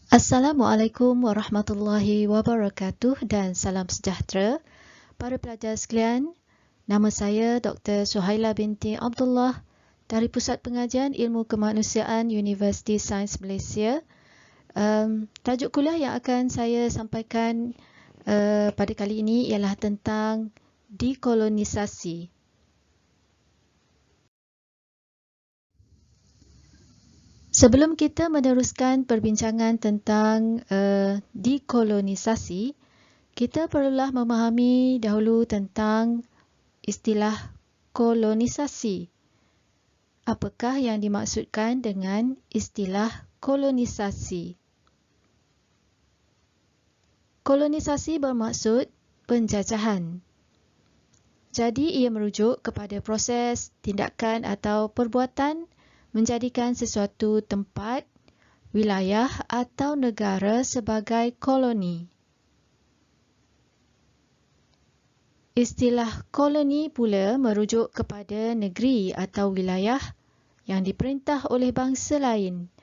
Assalamualaikum warahmatullahi wabarakatuh dan salam sejahtera. Para pelajar sekalian, nama saya Dr. Suhaila binti Abdullah dari Pusat Pengajian Ilmu Kemanusiaan Universiti Sains Malaysia. Tajuk kuliah yang akan saya sampaikan pada kali ini ialah tentang dekolonisasi. Sebelum kita meneruskan perbincangan tentang dekolonisasi, kita perlulah memahami dahulu tentang istilah kolonisasi. Apakah yang dimaksudkan dengan istilah kolonisasi? Kolonisasi bermaksud penjajahan. Jadi ia merujuk kepada proses, tindakan atau perbuatan menjadikan sesuatu tempat, wilayah atau negara sebagai koloni. Istilah koloni pula merujuk kepada negeri atau wilayah yang diperintah oleh bangsa lain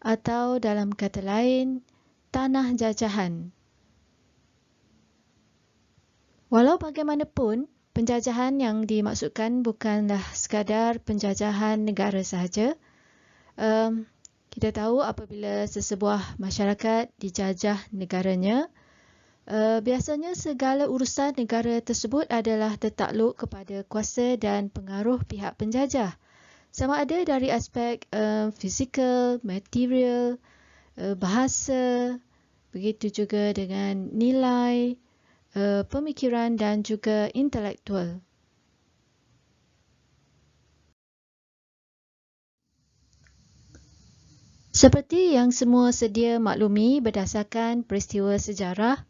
atau dalam kata lain, tanah jajahan. Walau bagaimanapun, penjajahan yang dimaksudkan bukanlah sekadar penjajahan negara sahaja. Kita tahu apabila sesebuah masyarakat dijajah negaranya, biasanya segala urusan negara tersebut adalah tertakluk kepada kuasa dan pengaruh pihak penjajah. Sama ada dari aspek fizikal, material, bahasa, begitu juga dengan nilai, pemikiran dan juga intelektual. Seperti yang semua sedia maklumi berdasarkan peristiwa sejarah,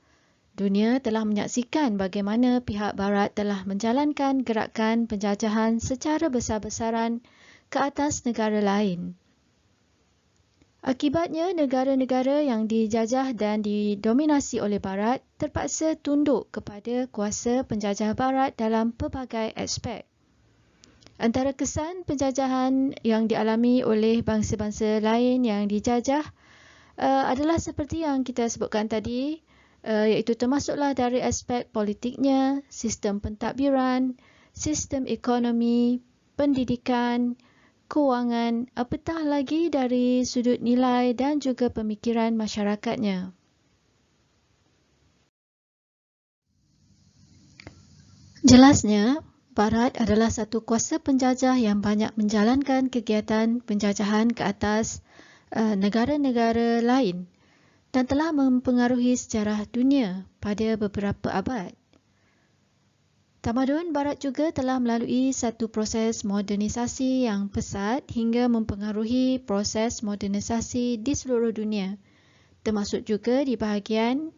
dunia telah menyaksikan bagaimana pihak Barat telah menjalankan gerakan penjajahan secara besar-besaran ke atas negara lain. Akibatnya, negara-negara yang dijajah dan didominasi oleh Barat terpaksa tunduk kepada kuasa penjajah Barat dalam pelbagai aspek. Antara kesan penjajahan yang dialami oleh bangsa-bangsa lain yang dijajah adalah seperti yang kita sebutkan tadi, iaitu termasuklah dari aspek politiknya, sistem pentadbiran, sistem ekonomi, pendidikan, kewangan, apatah lagi dari sudut nilai dan juga pemikiran masyarakatnya. Jelasnya, Barat adalah satu kuasa penjajah yang banyak menjalankan kegiatan penjajahan ke atas negara-negara lain dan telah mempengaruhi sejarah dunia pada beberapa abad. Tamadun Barat juga telah melalui satu proses modernisasi yang pesat hingga mempengaruhi proses modernisasi di seluruh dunia, termasuk juga di bahagian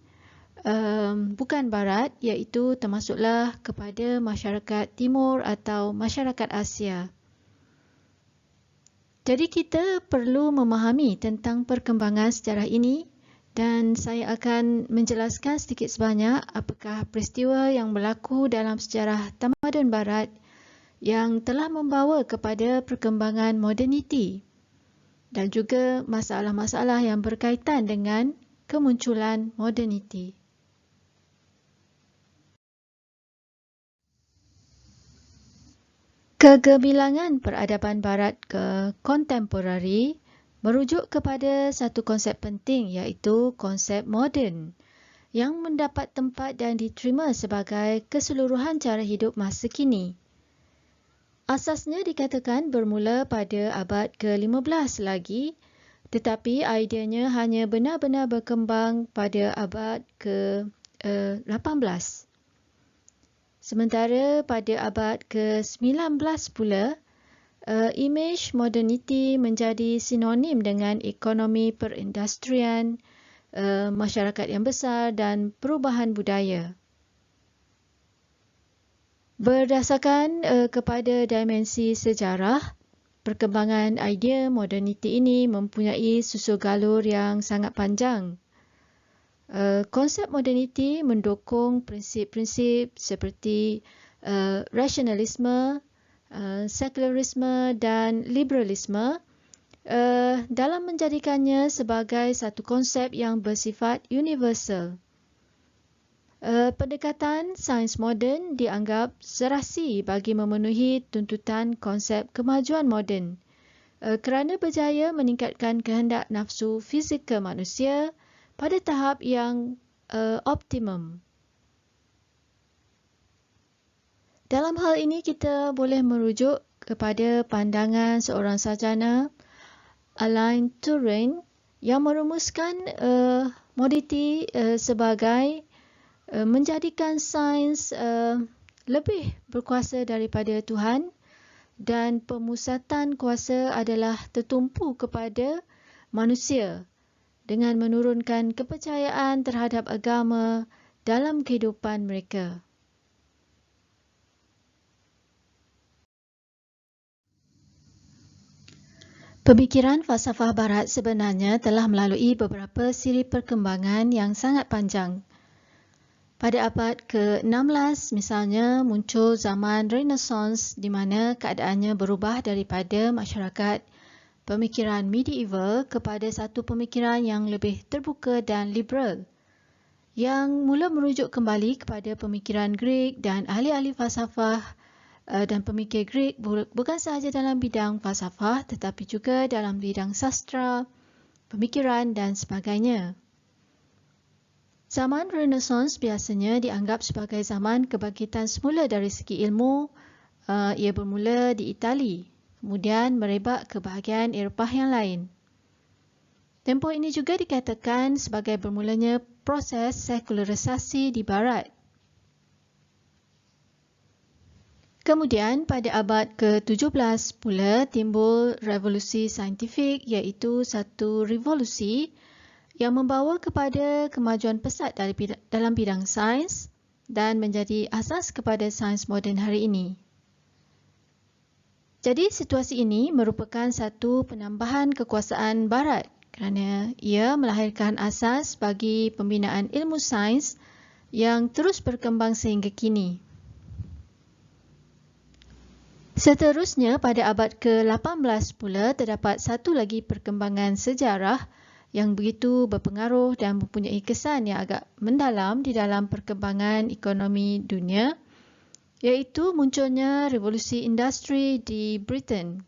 bukan Barat, iaitu termasuklah kepada masyarakat Timur atau masyarakat Asia. Jadi kita perlu memahami tentang perkembangan sejarah ini dan saya akan menjelaskan sedikit sebanyak apakah peristiwa yang berlaku dalam sejarah tamadun Barat yang telah membawa kepada perkembangan moderniti dan juga masalah-masalah yang berkaitan dengan kemunculan moderniti. Kegemilangan peradaban Barat kontemporari merujuk kepada satu konsep penting iaitu konsep moden yang mendapat tempat dan diterima sebagai keseluruhan cara hidup masa kini. Asasnya dikatakan bermula pada abad ke-15 lagi, tetapi ideanya hanya benar-benar berkembang pada abad ke-18. Sementara pada abad ke-19 pula, imej moderniti menjadi sinonim dengan ekonomi perindustrian, masyarakat yang besar dan perubahan budaya. Berdasarkan kepada dimensi sejarah, perkembangan idea moderniti ini mempunyai susul galur yang sangat panjang. Konsep moderniti mendukung prinsip-prinsip seperti rasionalisme, sekularisme dan liberalisme dalam menjadikannya sebagai satu konsep yang bersifat universal. Pendekatan sains moden dianggap serasi bagi memenuhi tuntutan konsep kemajuan moden kerana berjaya meningkatkan kehendak nafsu fizikal manusia pada tahap yang optimum. Dalam hal ini kita boleh merujuk kepada pandangan seorang sarjana, Alain Turing, yang merumuskan moditi sebagai menjadikan sains lebih berkuasa daripada Tuhan dan pemusatan kuasa adalah tertumpu kepada manusia dengan menurunkan kepercayaan terhadap agama dalam kehidupan mereka. Pemikiran falsafah barat sebenarnya telah melalui beberapa siri perkembangan yang sangat panjang. Pada abad ke-16 misalnya muncul zaman Renaissance di mana keadaannya berubah daripada masyarakat pemikiran medieval kepada satu pemikiran yang lebih terbuka dan liberal yang mula merujuk kembali kepada pemikiran Greek dan ahli-ahli falsafah dan pemikir Greek bukan sahaja dalam bidang falsafah tetapi juga dalam bidang sastra, pemikiran dan sebagainya. Zaman Renaissance biasanya dianggap sebagai zaman kebangkitan semula dari segi ilmu. Ia bermula di Itali, kemudian merebak ke bahagian Eropah yang lain. Tempoh ini juga dikatakan sebagai bermulanya proses sekularisasi di Barat. Kemudian pada abad ke-17 pula timbul revolusi saintifik, iaitu satu revolusi yang membawa kepada kemajuan pesat dalam bidang sains dan menjadi asas kepada sains moden hari ini. Jadi situasi ini merupakan satu penambahan kekuasaan Barat kerana ia melahirkan asas bagi pembinaan ilmu sains yang terus berkembang sehingga kini. Seterusnya pada abad ke-18 pula terdapat satu lagi perkembangan sejarah yang begitu berpengaruh dan mempunyai kesan yang agak mendalam di dalam perkembangan ekonomi dunia, iaitu munculnya revolusi industri di Britain.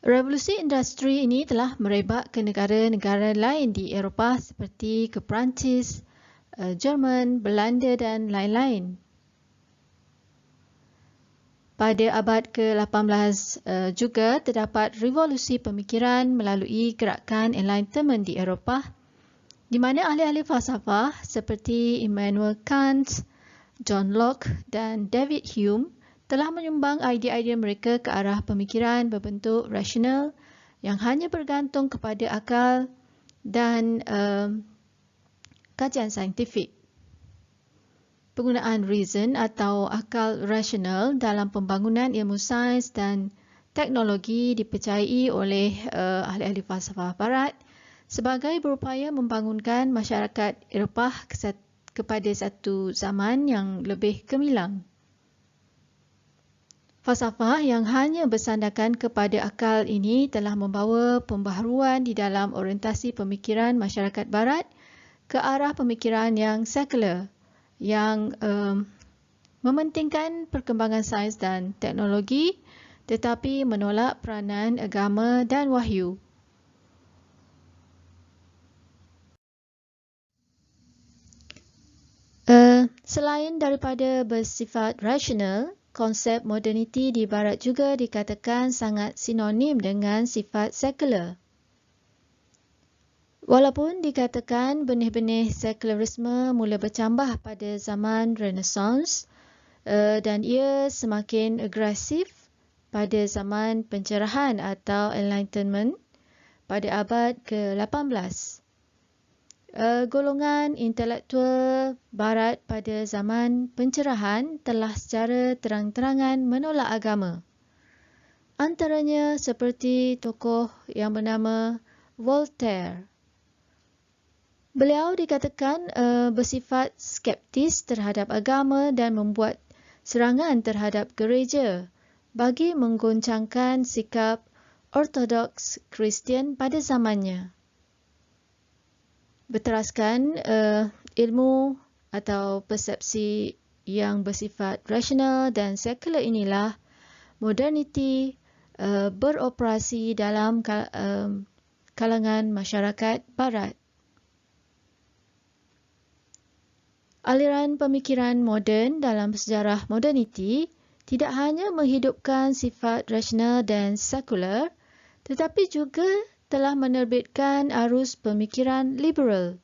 Revolusi industri ini telah merebak ke negara-negara lain di Eropah seperti ke Perancis, Jerman, Belanda dan lain-lain. Pada abad ke-18 juga terdapat revolusi pemikiran melalui gerakan Enlightenment di Eropah, di mana ahli-ahli falsafah seperti Immanuel Kant, John Locke dan David Hume telah menyumbang idea-idea mereka ke arah pemikiran berbentuk rasional yang hanya bergantung kepada akal dan kajian saintifik. Penggunaan reason atau akal rasional dalam pembangunan ilmu sains dan teknologi dipercayai oleh ahli-ahli falsafah Barat sebagai berupaya membangunkan masyarakat Eropah kepada satu zaman yang lebih gemilang. Falsafah yang hanya bersandarkan kepada akal ini telah membawa pembaharuan di dalam orientasi pemikiran masyarakat Barat ke arah pemikiran yang sekular, yang mementingkan perkembangan sains dan teknologi tetapi menolak peranan agama dan wahyu. Selain daripada bersifat rasional, konsep moderniti di Barat juga dikatakan sangat sinonim dengan sifat sekular. Walaupun dikatakan benih-benih sekularisme mula bercambah pada zaman Renaissance dan ia semakin agresif pada zaman pencerahan atau Enlightenment pada abad ke-18. Golongan intelektual Barat pada zaman pencerahan telah secara terang-terangan menolak agama. Antaranya seperti tokoh yang bernama Voltaire. Beliau dikatakan bersifat skeptis terhadap agama dan membuat serangan terhadap gereja bagi menggoncangkan sikap Ortodoks Kristian pada zamannya. Berteraskan ilmu atau persepsi yang bersifat rasional dan sekular inilah moderniti beroperasi dalam kalangan masyarakat Barat. Aliran pemikiran moden dalam sejarah moderniti tidak hanya menghidupkan sifat rasional dan sekular, tetapi juga telah menerbitkan arus pemikiran liberal.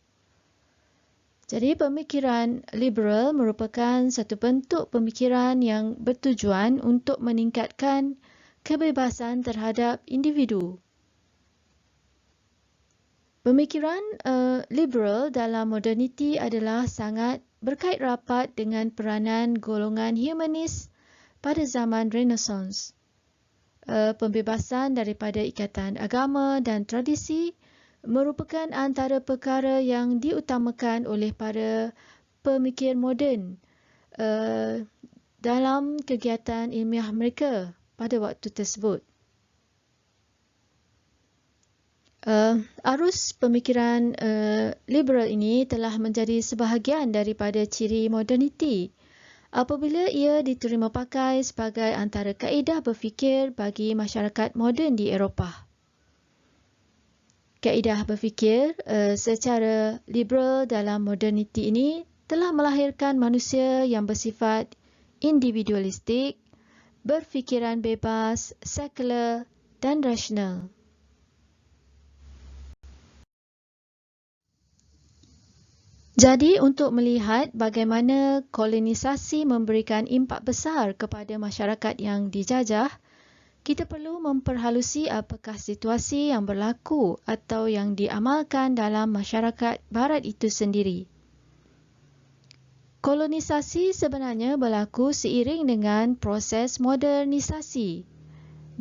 Jadi pemikiran liberal merupakan satu bentuk pemikiran yang bertujuan untuk meningkatkan kebebasan terhadap individu. Pemikiran liberal dalam moderniti adalah sangat berkait rapat dengan peranan golongan humanis pada zaman Renaissance. Pembebasan daripada ikatan agama dan tradisi merupakan antara perkara yang diutamakan oleh para pemikir moden dalam kegiatan ilmiah mereka pada waktu tersebut. Arus pemikiran liberal ini telah menjadi sebahagian daripada ciri moderniti apabila ia diterima pakai sebagai antara kaedah berfikir bagi masyarakat moden di Eropah. Kaedah berfikir secara liberal dalam moderniti ini telah melahirkan manusia yang bersifat individualistik, berfikiran bebas, sekular dan rasional. Jadi, untuk melihat bagaimana kolonisasi memberikan impak besar kepada masyarakat yang dijajah, kita perlu memperhalusi apakah situasi yang berlaku atau yang diamalkan dalam masyarakat Barat itu sendiri. Kolonisasi sebenarnya berlaku seiring dengan proses modernisasi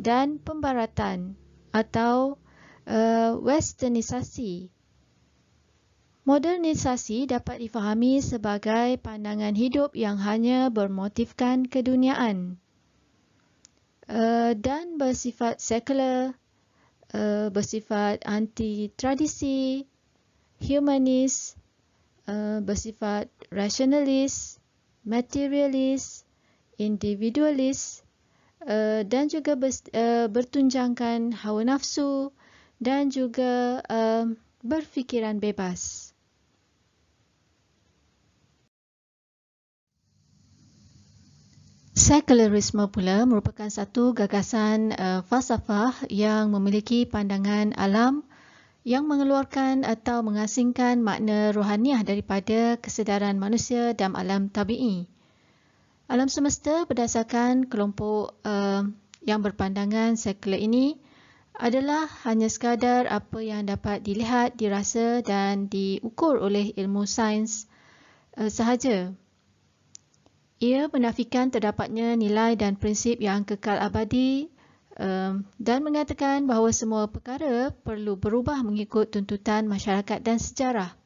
dan pembaratan atau westernisasi. Modernisasi dapat difahami sebagai pandangan hidup yang hanya bermotifkan keduniaan dan bersifat sekular, bersifat anti-tradisi, humanis, bersifat rasionalis, materialis, individualis dan juga bertunjangkan hawa nafsu dan juga berfikiran bebas. Sekularisme pula merupakan satu gagasan falsafah yang memiliki pandangan alam yang mengeluarkan atau mengasingkan makna rohaniah daripada kesedaran manusia dalam alam tabi'i. Alam semesta berdasarkan kelompok yang berpandangan sekular ini adalah hanya sekadar apa yang dapat dilihat, dirasa dan diukur oleh ilmu sains sahaja. Ia menafikan terdapatnya nilai dan prinsip yang kekal abadi dan mengatakan bahawa semua perkara perlu berubah mengikut tuntutan masyarakat dan sejarah.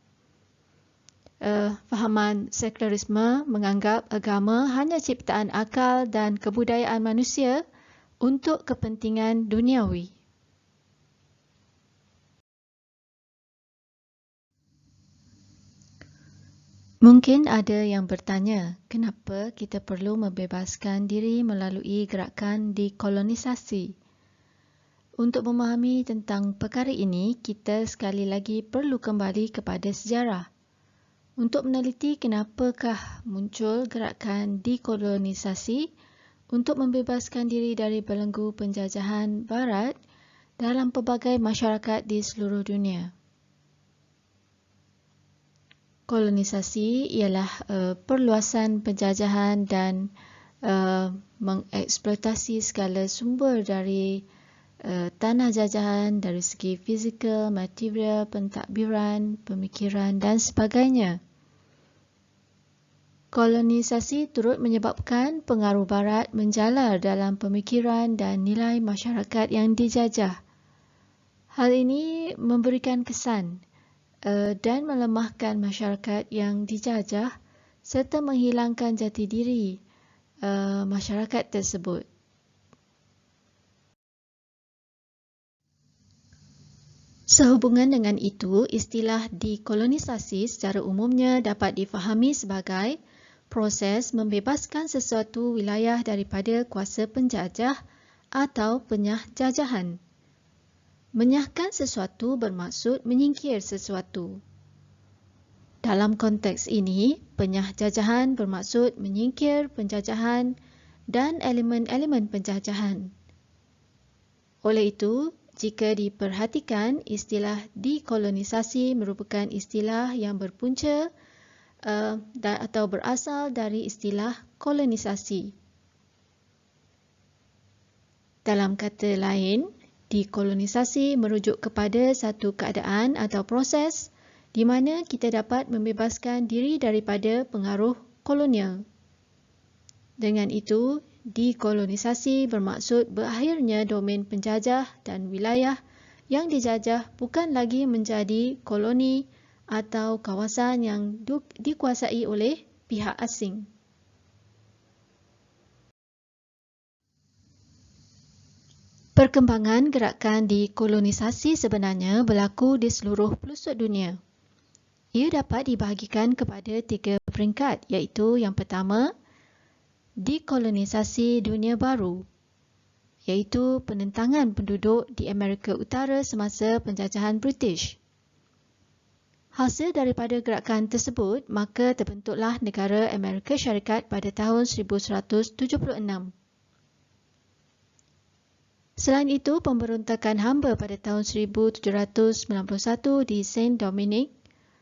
Fahaman sekularisme menganggap agama hanya ciptaan akal dan kebudayaan manusia untuk kepentingan duniawi. Mungkin ada yang bertanya, kenapa kita perlu membebaskan diri melalui gerakan dekolonisasi? Untuk memahami tentang perkara ini, kita sekali lagi perlu kembali kepada sejarah. Untuk meneliti kenapakah muncul gerakan dekolonisasi untuk membebaskan diri dari belenggu penjajahan Barat dalam pelbagai masyarakat di seluruh dunia. Kolonisasi ialah perluasan penjajahan dan mengeksploitasi segala sumber dari tanah jajahan dari segi fizikal, material, pentadbiran, pemikiran dan sebagainya. Kolonisasi turut menyebabkan pengaruh Barat menjalar dalam pemikiran dan nilai masyarakat yang dijajah. Hal ini memberikan kesan dan melemahkan masyarakat yang dijajah serta menghilangkan jati diri masyarakat tersebut. Sehubungan dengan itu, istilah dekolonisasi secara umumnya dapat difahami sebagai proses membebaskan sesuatu wilayah daripada kuasa penjajah atau penyah jajahan. Menyahkan sesuatu bermaksud menyingkir sesuatu. Dalam konteks ini, penyah jajahan bermaksud menyingkir penjajahan dan elemen-elemen penjajahan. Oleh itu, jika diperhatikan, istilah dekolonisasi merupakan istilah yang berpunca atau berasal dari istilah kolonisasi. Dalam kata lain, dekolonisasi merujuk kepada satu keadaan atau proses di mana kita dapat membebaskan diri daripada pengaruh kolonial. Dengan itu, dekolonisasi bermaksud berakhirnya domain penjajah dan wilayah yang dijajah bukan lagi menjadi koloni atau kawasan yang dikuasai oleh pihak asing. Perkembangan gerakan dekolonisasi sebenarnya berlaku di seluruh pelosok dunia. Ia dapat dibahagikan kepada 3 peringkat, iaitu yang pertama, dekolonisasi dunia baru, iaitu penentangan penduduk di Amerika Utara semasa penjajahan British. Hasil daripada gerakan tersebut, maka terbentuklah negara Amerika Syarikat pada tahun 1176. Selain itu, pemberontakan hamba pada tahun 1791 di Saint Dominic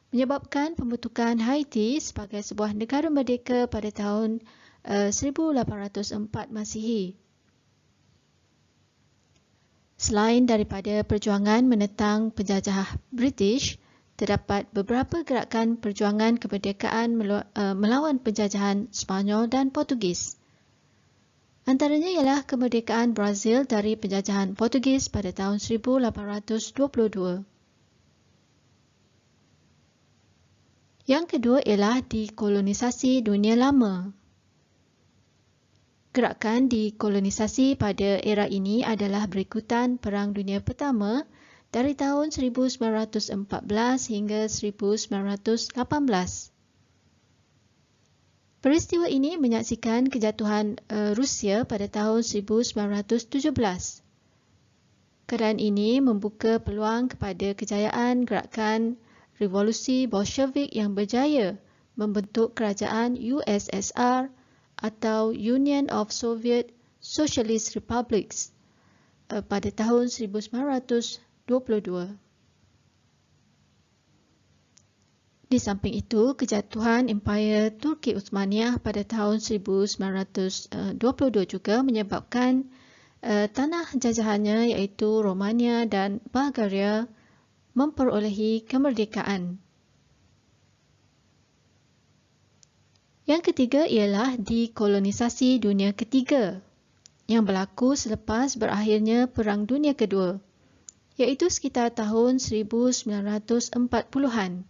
menyebabkan pembentukan Haiti sebagai sebuah negara merdeka pada tahun 1804 Masihi. Selain daripada perjuangan menentang penjajah British, terdapat beberapa gerakan perjuangan kemerdekaan melawan penjajahan Sepanyol dan Portugis. Antaranya ialah kemerdekaan Brazil dari penjajahan Portugis pada tahun 1822. Yang kedua ialah dekolonisasi dunia lama. Gerakan dekolonisasi pada era ini adalah berikutan Perang Dunia Pertama dari tahun 1914 hingga 1918. Peristiwa ini menyaksikan kejatuhan Rusia pada tahun 1917. Keadaan ini membuka peluang kepada kejayaan gerakan Revolusi Bolshevik yang berjaya membentuk kerajaan USSR atau Union of Soviet Socialist Republics pada tahun 1922. Di samping itu, kejatuhan Empayar Turki Uthmaniyah pada tahun 1922 juga menyebabkan tanah jajahannya iaitu Romania dan Bulgaria memperolehi kemerdekaan. Yang ketiga ialah dekolonisasi dunia ketiga yang berlaku selepas berakhirnya Perang Dunia Kedua, iaitu sekitar tahun 1940-an.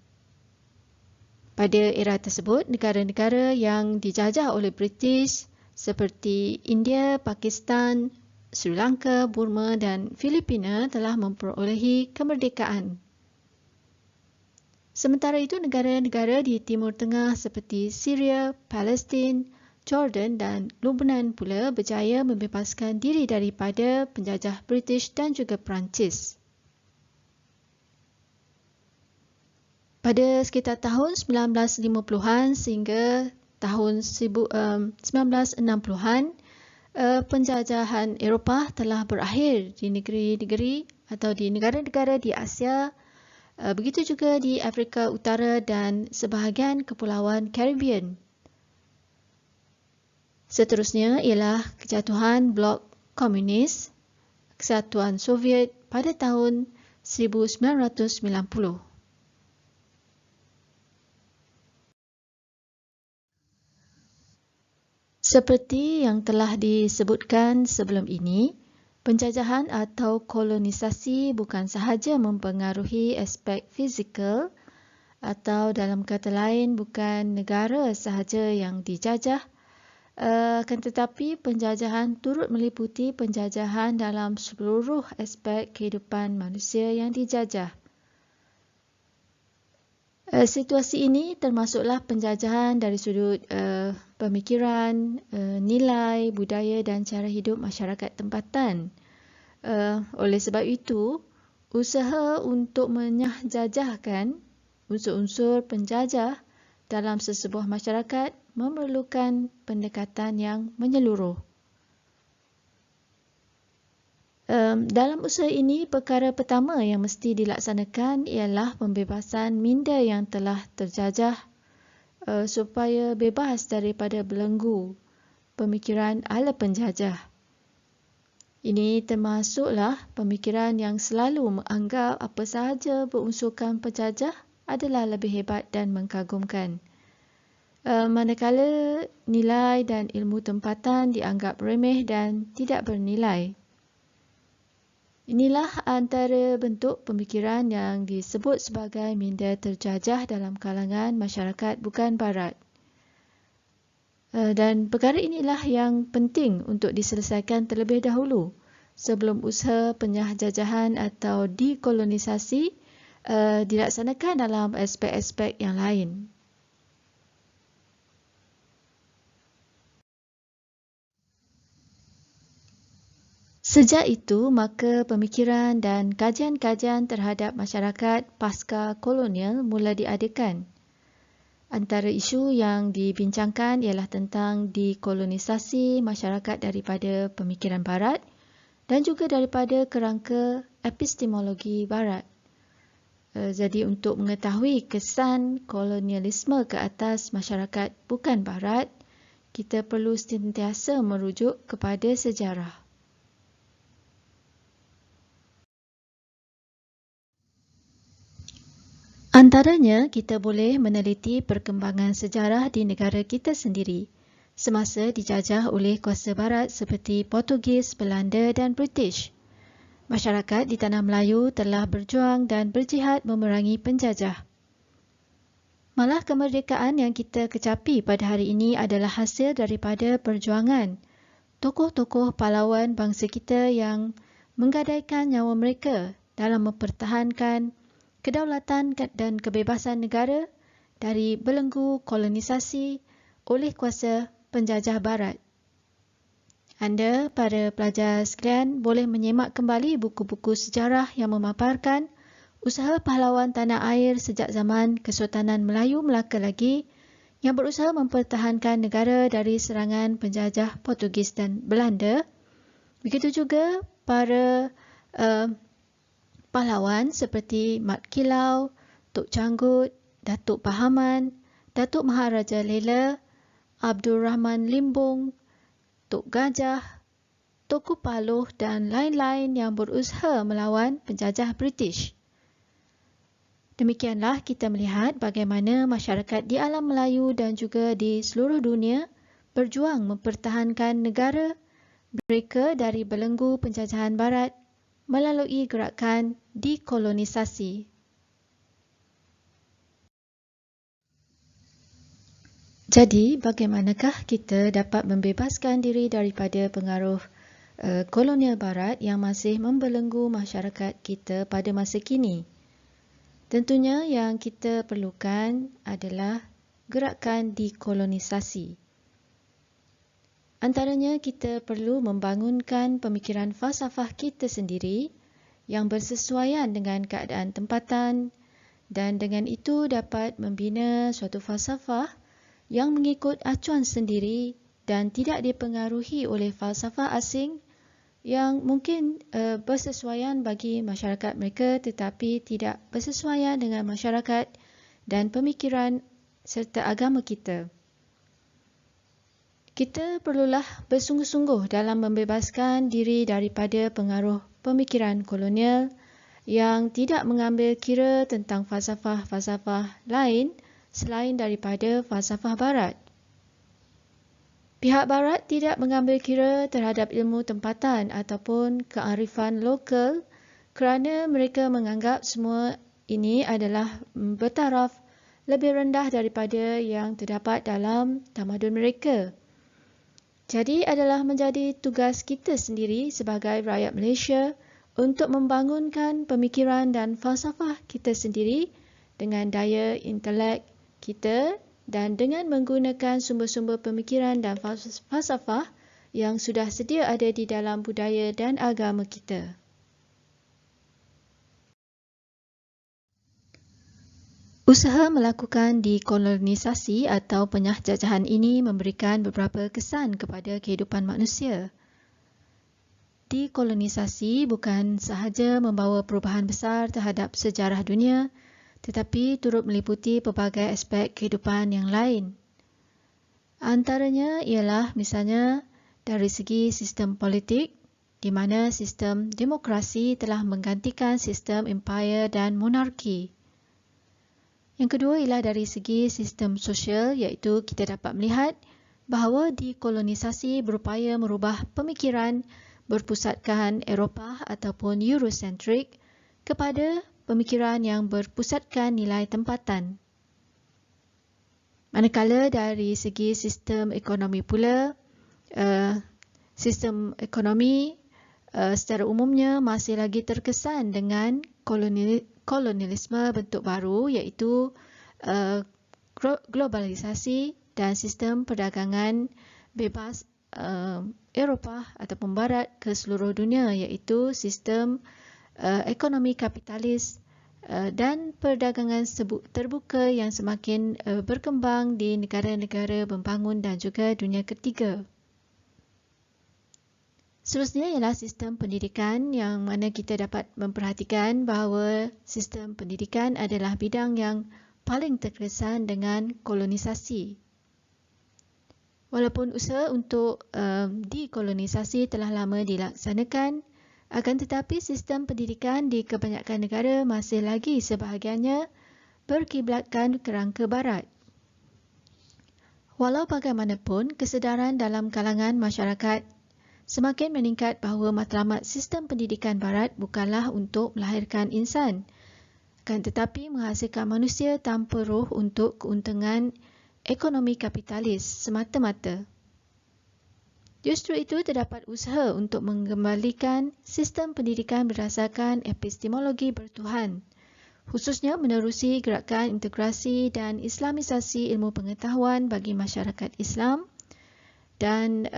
Pada era tersebut, negara-negara yang dijajah oleh British seperti India, Pakistan, Sri Lanka, Burma dan Filipina telah memperolehi kemerdekaan. Sementara itu, negara-negara di Timur Tengah seperti Syria, Palestin, Jordan dan Lebanon pula berjaya membebaskan diri daripada penjajah British dan juga Perancis. Pada sekitar tahun 1950-an sehingga tahun 1960-an, penjajahan Eropah telah berakhir di negeri-negeri atau di negara-negara di Asia, begitu juga di Afrika Utara dan sebahagian kepulauan Caribbean. Seterusnya ialah kejatuhan blok komunis, Kesatuan Soviet pada tahun 1990. Seperti yang telah disebutkan sebelum ini, penjajahan atau kolonisasi bukan sahaja mempengaruhi aspek fizikal atau dalam kata lain bukan negara sahaja yang dijajah, Akan tetapi penjajahan turut meliputi penjajahan dalam seluruh aspek kehidupan manusia yang dijajah. Situasi ini termasuklah penjajahan dari sudut pemikiran, nilai, budaya dan cara hidup masyarakat tempatan. Oleh sebab itu, usaha untuk menyahjajahkan unsur-unsur penjajah dalam sesebuah masyarakat memerlukan pendekatan yang menyeluruh. Dalam usaha ini, perkara pertama yang mesti dilaksanakan ialah pembebasan minda yang telah terjajah supaya bebas daripada belenggu pemikiran ala penjajah. Ini termasuklah pemikiran yang selalu menganggap apa sahaja berunsurkan penjajah adalah lebih hebat dan mengagumkan. Manakala nilai dan ilmu tempatan dianggap remeh dan tidak bernilai. Inilah antara bentuk pemikiran yang disebut sebagai minda terjajah dalam kalangan masyarakat bukan Barat. Dan perkara inilah yang penting untuk diselesaikan terlebih dahulu sebelum usaha penyahjajahan atau dekolonisasi dilaksanakan dalam aspek-aspek yang lain. Sejak itu, maka pemikiran dan kajian-kajian terhadap masyarakat pasca kolonial mula diadakan. Antara isu yang dibincangkan ialah tentang dekolonisasi masyarakat daripada pemikiran Barat dan juga daripada kerangka epistemologi Barat. Jadi untuk mengetahui kesan kolonialisme ke atas masyarakat bukan Barat, kita perlu sentiasa merujuk kepada sejarah. Antaranya, kita boleh meneliti perkembangan sejarah di negara kita sendiri semasa dijajah oleh kuasa Barat seperti Portugis, Belanda dan British. Masyarakat di Tanah Melayu telah berjuang dan berjihad memerangi penjajah. Malah kemerdekaan yang kita kecapi pada hari ini adalah hasil daripada perjuangan tokoh-tokoh pahlawan bangsa kita yang menggadaikan nyawa mereka dalam mempertahankan kedaulatan dan kebebasan negara dari belenggu kolonisasi oleh kuasa penjajah Barat. Anda, para pelajar sekalian, boleh menyemak kembali buku-buku sejarah yang memaparkan usaha pahlawan tanah air sejak zaman Kesultanan Melayu Melaka lagi yang berusaha mempertahankan negara dari serangan penjajah Portugis dan Belanda. Begitu juga para pahlawan seperti Mat Kilau, Tok Canggut, Datuk Pahaman, Datuk Maharaja Lela, Abdul Rahman Limbung, Tok Gajah, Toku Paloh dan lain-lain yang berusaha melawan penjajah British. Demikianlah kita melihat bagaimana masyarakat di alam Melayu dan juga di seluruh dunia berjuang mempertahankan negara mereka dari belenggu penjajahan Barat melalui gerakan dekolonisasi. Jadi, bagaimanakah kita dapat membebaskan diri daripada pengaruh kolonial Barat yang masih membelenggu masyarakat kita pada masa kini? Tentunya yang kita perlukan adalah gerakan dekolonisasi. Antaranya, kita perlu membangunkan pemikiran falsafah kita sendiri yang bersesuaian dengan keadaan tempatan dan dengan itu dapat membina suatu falsafah yang mengikut acuan sendiri dan tidak dipengaruhi oleh falsafah asing yang mungkin bersesuaian bagi masyarakat mereka tetapi tidak bersesuaian dengan masyarakat dan pemikiran serta agama kita. Kita perlulah bersungguh-sungguh dalam membebaskan diri daripada pengaruh pemikiran kolonial yang tidak mengambil kira tentang falsafah-falsafah lain selain daripada falsafah Barat. Pihak Barat tidak mengambil kira terhadap ilmu tempatan ataupun kearifan lokal kerana mereka menganggap semua ini adalah bertaraf lebih rendah daripada yang terdapat dalam tamadun mereka. Jadi adalah menjadi tugas kita sendiri sebagai rakyat Malaysia untuk membangunkan pemikiran dan falsafah kita sendiri dengan daya intelek kita dan dengan menggunakan sumber-sumber pemikiran dan falsafah yang sudah sedia ada di dalam budaya dan agama kita. Usaha melakukan dekolonisasi atau penjajah ini memberikan beberapa kesan kepada kehidupan manusia. Dekolonisasi bukan sahaja membawa perubahan besar terhadap sejarah dunia, tetapi turut meliputi pelbagai aspek kehidupan yang lain. Antaranya ialah misalnya dari segi sistem politik, di mana sistem demokrasi telah menggantikan sistem empire dan monarki. Yang kedua ialah dari segi sistem sosial, iaitu kita dapat melihat bahawa dekolonisasi berupaya merubah pemikiran berpusatkan Eropah ataupun Eurocentric kepada pemikiran yang berpusatkan nilai tempatan. Manakala dari segi sistem ekonomi pula, sistem ekonomi secara umumnya masih lagi terkesan dengan kolonialisme bentuk baru, iaitu globalisasi dan sistem perdagangan bebas Eropah ataupun Barat ke seluruh dunia, iaitu sistem ekonomi kapitalis dan perdagangan terbuka yang semakin berkembang di negara-negara pembangun dan juga dunia ketiga. Seterusnya ialah sistem pendidikan, yang mana kita dapat memperhatikan bahawa sistem pendidikan adalah bidang yang paling terkesan dengan kolonisasi. Walaupun usaha untuk dekolonisasi telah lama dilaksanakan, akan tetapi sistem pendidikan di kebanyakan negara masih lagi sebahagiannya berkiblatkan kerangka barat. Walau bagaimanapun, kesedaran dalam kalangan masyarakat semakin meningkat bahawa matlamat sistem pendidikan barat bukanlah untuk melahirkan insan, akan tetapi menghasilkan manusia tanpa roh untuk keuntungan ekonomi kapitalis semata-mata. Justru itu terdapat usaha untuk mengembalikan sistem pendidikan berdasarkan epistemologi bertuhan, khususnya menerusi gerakan integrasi dan islamisasi ilmu pengetahuan bagi masyarakat Islam dan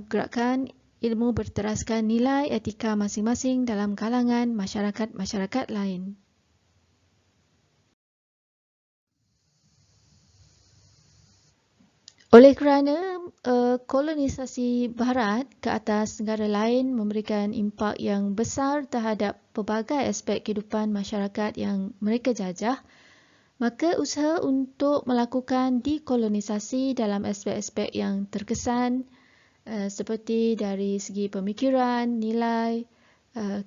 gerakan ilmu berteraskan nilai etika masing-masing dalam kalangan masyarakat-masyarakat lain. Oleh kerana kolonisasi Barat ke atas negara lain memberikan impak yang besar terhadap pelbagai aspek kehidupan masyarakat yang mereka jajah, maka usaha untuk melakukan dekolonisasi dalam aspek-aspek yang terkesan seperti dari segi pemikiran, nilai,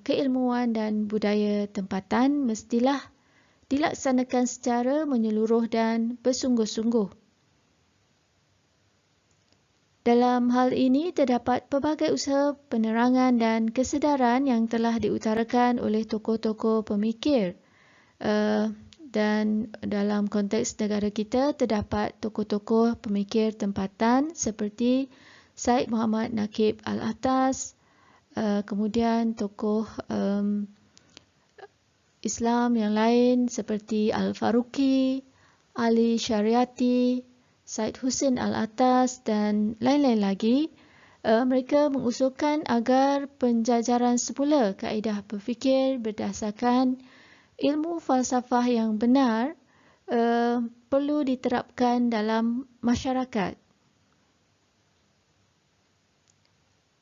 keilmuan dan budaya tempatan mestilah dilaksanakan secara menyeluruh dan bersungguh-sungguh. Dalam hal ini terdapat pelbagai usaha penerangan dan kesedaran yang telah diutarakan oleh tokoh-tokoh pemikir. Dan dalam konteks negara kita terdapat tokoh-tokoh pemikir tempatan seperti Syed Muhammad Naqib Al-Atas, kemudian tokoh Islam yang lain seperti Al-Faruqi, Ali Syariati, Syed Hussein Al-Atas dan lain-lain lagi. Mereka mengusulkan agar penjajaran semula kaedah berfikir berdasarkan ilmu falsafah yang benar perlu diterapkan dalam masyarakat.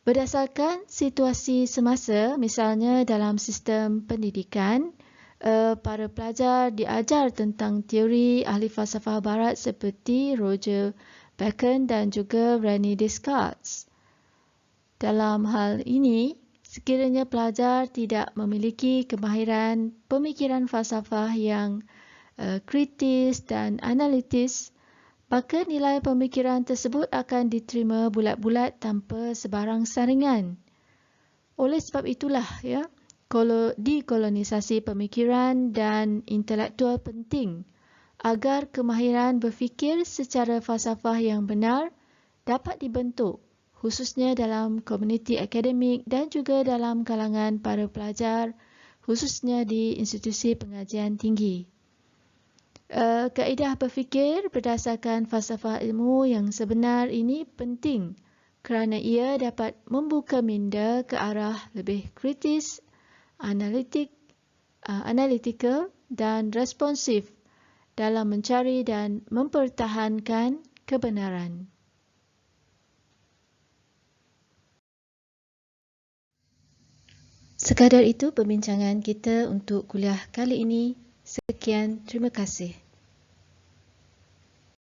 Berdasarkan situasi semasa, misalnya dalam sistem pendidikan, para pelajar diajar tentang teori ahli falsafah barat seperti Roger Bacon dan juga René Descartes. Dalam hal ini, sekiranya pelajar tidak memiliki kemahiran pemikiran falsafah yang kritis dan analitis, maka nilai pemikiran tersebut akan diterima bulat-bulat tanpa sebarang saringan. Oleh sebab itulah, dekolonisasi pemikiran dan intelektual penting agar kemahiran berfikir secara falsafah yang benar dapat dibentuk, khususnya dalam komuniti akademik dan juga dalam kalangan para pelajar, khususnya di institusi pengajian tinggi. Kaedah berfikir berdasarkan falsafah ilmu yang sebenar ini penting kerana ia dapat membuka minda ke arah lebih kritis, analitikal dan responsif dalam mencari dan mempertahankan kebenaran. Sekadar itu perbincangan kita untuk kuliah kali ini. Sekian, terima kasih.